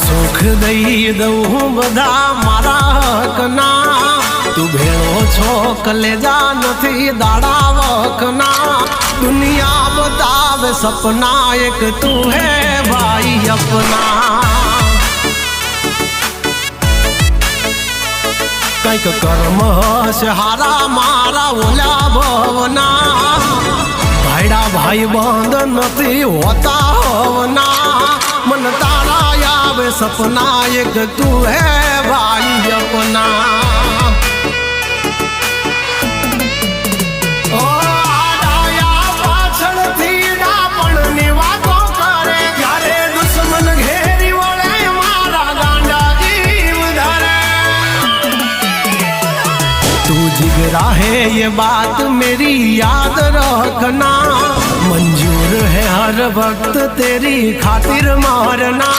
સુખ દઈ દઉં બધા મારા હકના તું ભેળો છો કલેજા નથી દાડા વખના દુનિયા બતાવે સપના એક તું હે ભાઈ અપના કંઈક કર્મ હશે હારા મારા ઓલા ભવના ભાઈડા ભાઈ બંધ નથી હોતા હોવના મન તારા આવે સપના એક તું હે ભાઈ અપના जिगरा है ये बात मेरी याद रखना मंजूर है हर वक्त तेरी खातिर मारना